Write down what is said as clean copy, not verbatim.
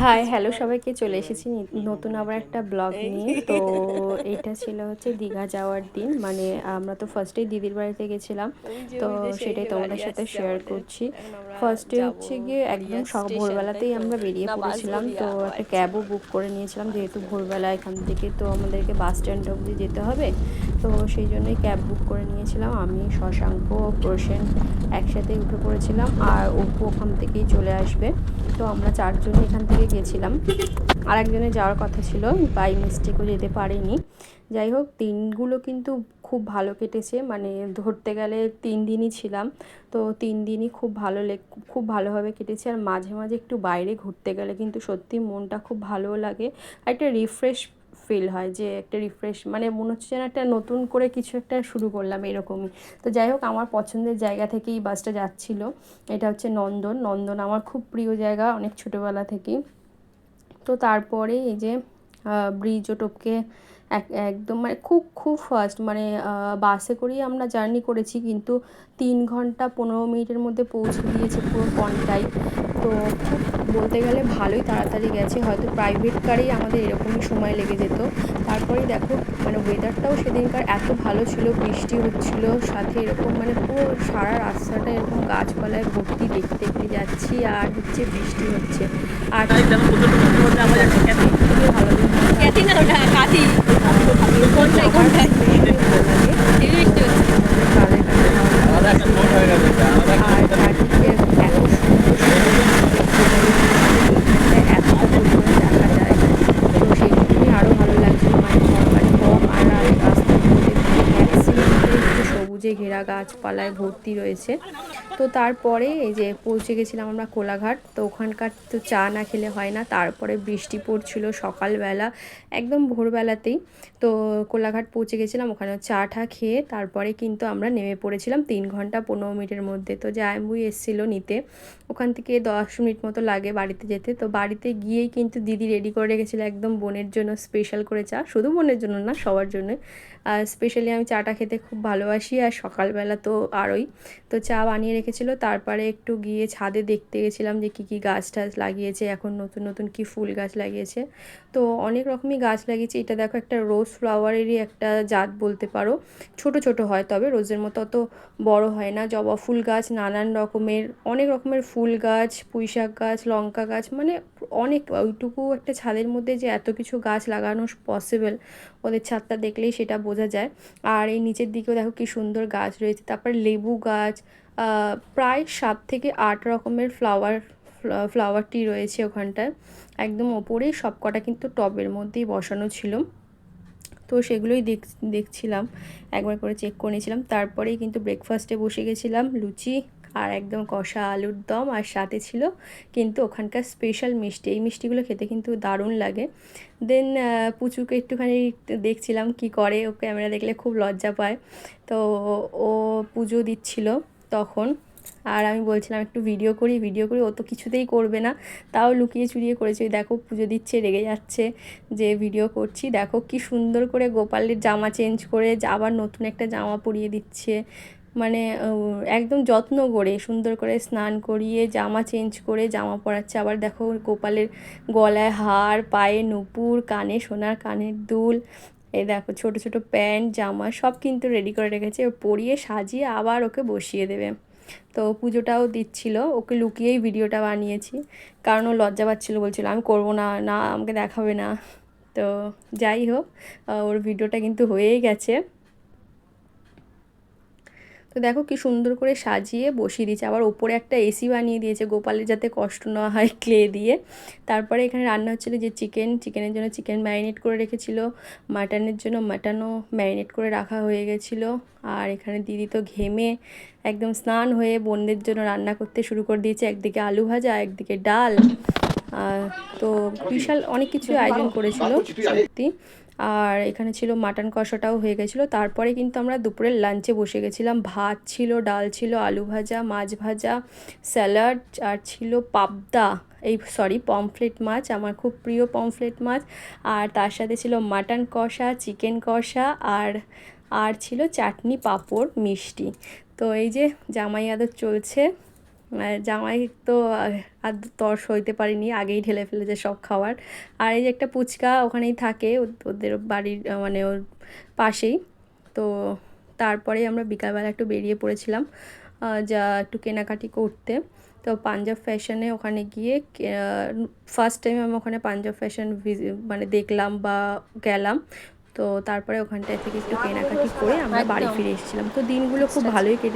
Hi hello সবাইকে, চলে এসেছি নতুন আবার একটা ব্লগ নিয়ে। তো এটা ছিল হচ্ছে দীঘা যাওয়ার দিন, মানে আমরা তো ফার্স্টেই দিদির বাড়িতে গেছিলাম, তো সেটাই তোমাদের সাথে শেয়ার করছি। ফার্স্টে হচ্ছে গিয়ে একদম ভোরবেলাতেই আমরা বেরিয়ে পড়েছিলাম, তো একটা ক্যাবও বুক করে নিয়েছিলাম, যেহেতু ভোরবেলা এখান থেকে তো আমাদেরকে বাস স্ট্যান্ড অবধি যেতে হবে, তো সেই জন্যই ক্যাব বুক করে নিয়েছিলাম। আমি, শশাঙ্ক, প্রসেন একসাথে উঠে পড়েছিলাম, আর অপু ওখান থেকেই চলে আসবে। তো আমরা চারজন এখান থেকে গেছিলাম, আর একজনের যাওয়ার কথা ছিল, বাই মিস্টেকও যেতে পারেনি। যাই হোক, দিনগুলো কিন্তু খুব ভালো কেটেছে, মানে ধরতে গেলে 3 দিনই ছিলাম, তো 3 দিনই খুব ভালোভাবে কেটেছে। আর মাঝে মাঝে একটু বাইরে ঘুরতে গেলে কিন্তু সত্যি মনটা খুব ভালো লাগে, আর একটা রিফ্রেশ ফিল হয়, যে একটা রিফ্রেশ, মানে মনে হচ্ছে যেন একটা নতুন করে কিছু একটা শুরু করলাম এরকমই। তো যাই হোক, আমার পছন্দের জায়গা থেকেই বাসটা যাচ্ছিল। এটা হচ্ছে নন্দন। নন্দন আমার খুব প্রিয় জায়গা অনেক ছোটোবেলা থেকেই। তো তারপরে এই যে ব্রিজও টপকে একদম মানে খুব খুব ফাস্ট, মানে বাসে করেই আমরা জার্নি করেছি, কিন্তু 3 ঘন্টা 15 মিনিটের মধ্যে পৌঁছে দিয়েছে পুরো পনটাই। তো খুব বলতে গেলে ভালোই তাড়াতাড়ি গেছে, হয়তো প্রাইভেট কারেই আমাদের এরকমই সময় লেগে যেত। তারপরেই দেখো, মানে ওয়েদারটাও সেদিনকার এত ভালো ছিল, বৃষ্টি হচ্ছিল সাথে, এরকম মানে পুরো সারা রাস্তাটা এরকম গাছপালায় ভর্তি, দেখতে দেখতে যাচ্ছি আর হচ্ছে বৃষ্টি হচ্ছে। আর খুবই ভালো দিন আর চারদিকে এত সুন্দর এতটা পরিমাণে দেখা যায়, তো সেই জন্যই আরও ভালো লাগছিল। মানে ঘরবাড়ি কম, আর রাস্তার মধ্যে ম্যাক্সিমাম একটু সবুজে ঘেরা গাছপালায় ভর্তি রয়েছে। তো তারপরে এই যে পৌঁছে গেছিলাম আমরা কোলাঘাট। তো ওখানকার তো চা না খেলে হয় না, তারপরে বৃষ্টি পড়ছিল সকালবেলা, একদম ভোরবেলাতেই। তো কোলাঘাট পৌঁছে গেছিলাম, ওখানে চা টা খেয়ে তারপরে কিন্তু আমরা নেমে পড়েছিলাম 3 ঘন্টা 15 মিনিটের মধ্যে। তো জামাইবাবু এসেছিলো নিতে, ওখান থেকে 10 মিনিট মতো লাগে বাড়িতে যেতে। তো বাড়িতে গিয়েই কিন্তু দিদি রেডি করে রেখেছিলো একদম বোনের জন্য স্পেশাল করে চা, শুধু বোনের জন্য না, সবার জন্য। আর স্পেশালি আমি চাটা খেতে খুব ভালোবাসি, আর সকালবেলা তো আরোই। তো চা বানিয়ে রেখেছিলো। তারপরে একটু গিয়ে ছাদে দেখতে গেছিলাম যে কী কী গাছ টাছ লাগিয়েছে, এখন নতুন নতুন কী ফুল গাছ লাগিয়েছে। তো অনেক রকমই গাছ লাগিয়েছে। এটা দেখো, একটা রোজ ফ্লাওয়ারেরই একটা জাত বলতে পারো, ছোট ছোট হয়, তবে রোজের মতো অত বড় হয় না। জবা ফুল গাছ, নানান রকমের অনেক রকমের ফুল গাছ, পুঁইশাক গাছ, লঙ্কা গাছ, মানে অনেক, ওইটুকু একটা ছাদের মধ্যে যে এত কিছু গাছ লাগানো পসিবল, ওদের ছাদটা দেখলেই সেটা বোঝা যায়। আর এই নিচের দিকেও দেখো কি সুন্দর গাছ রয়েছে। তারপর লেবু গাছ, প্রায় 7 থেকে 8 রকমের ফ্লাওয়ার ট্রি রয়েছে ওখানটায়। একদম ওপরেই সব কটা কিন্তু টবের মধ্যেই বসানো ছিল। তো সেগুলোই দেখছিলাম, একবার করে চেক করে নিয়েছিলাম। তারপরেই কিন্তু ব্রেকফাস্টে বসে গেছিলাম, লুচি আর একদম কষা আলুর দম, আর সাথে ছিল কিন্তু ওখানকার স্পেশাল মিষ্টি। এই মিষ্টিগুলো খেতে কিন্তু দারুণ লাগে। দেন পুচুকে একটুখানি দেখছিলাম কি করে, ও ক্যামেরা দেখলে খুব লজ্জা পায়, তো ও পুজো দিচ্ছিল তখন। আর আমি বলছিলাম একটু ভিডিও করি ভিডিও করি, ও তো কিছুতেই করবে না, তাও লুকিয়ে চুরিয়ে করেছে। দেখো পুজো দিচ্ছে, রেগে যাচ্ছে যে ভিডিও করছি। দেখো কি সুন্দর করে গোপালের জামা চেঞ্জ করে আবার নতুন একটা জামা পরিয়ে দিচ্ছে, মানে একদম যত্ন করে সুন্দর করে স্নান করিয়ে জামা চেঞ্জ করে জামা পরাচ্ছে। আবার দেখো গোপালের গলায় হার, পায়ে নুপুর, কানে সোনার কানের দুল, এই দেখো ছোট ছোট প্যান্ট জামা সব কিন্তু রেডি করে রেখেছে, ও পরিয়ে সাজিয়ে আবার ওকে বসিয়ে দেবে। তো পুজোটাও দিচ্ছিল, ওকে লুকিয়েই ভিডিওটা বানিয়েছি, কারণ ও লজ্জা পাচ্ছিলো, বলছিল আমি করবো না, না আমাকে দেখাবে না। তো যাই হোক, ওর ভিডিওটা কিন্তু হয়েই গেছে। তো দেখো কি সুন্দর করে সাজিয়ে বসিয়ে দিয়েছে, আবার ওপরে একটা এসি বানিয়ে দিয়েছে গোপালের যাতে কষ্ট না হয় ক্লে দিয়ে। তারপরে এখানে রান্না হচ্ছিলো যে চিকেনের জন্য চিকেন ম্যারিনেট করে রেখেছিলো, মাটনের জন্য মাটনও ম্যারিনেট করে রাখা হয়ে গেছিলো। আর এখানে দিদি তো ঘেমে একদম স্নান হয়ে বোনদের জন্য রান্না করতে শুরু করে দিয়েছে, একদিকে আলু ভাজা, একদিকে ডাল। তো বিশাল অনেক কিছু আয়োজন করেছিল সত্যি। আর এখানে ছিল মাটন কষাটাও হয়ে গেছিলো। তারপরে কিন্তু আমরা দুপুরের লাঞ্চে বসে গেছিলাম, ভাত ছিল, ডাল ছিল, আলু ভাজা, মাছ ভাজা, স্যালাড, আর ছিল পাবদা, পমফ্রেট মাছ, আমার খুব প্রিয় পমফ্রেট মাছ। আর তার সাথে ছিল মাটন কষা, চিকেন কষা, আর ছিল চাটনি, পাঁপড়, মিষ্টি। তো এই যে জামাই আদর চলছে, জামাই তো আর তর সইতে পারিনি, আগেই ঢেলে ফেলেছে সব খাবার। আর এই যে একটা পুচকা ওখানেই থাকে, ওদের বাড়ির মানে ওর পাশেই। তো তারপরে আমরা বিকালবেলা একটু বেরিয়ে পড়েছিলাম যা একটু কেনাকাটি করতে। তো পাঞ্জাব ফ্যাশনে ওখানে গিয়ে ফার্স্ট টাইম আমি ওখানে পাঞ্জাব ফ্যাশন মানে দেখলাম বা গেলাম। তো তারপরে ওখানটায় থেকে একটু কেনাকাটি করে আমরা বাড়ি ফিরে এসেছিলাম। তো দিনগুলো খুব ভালোই কেটে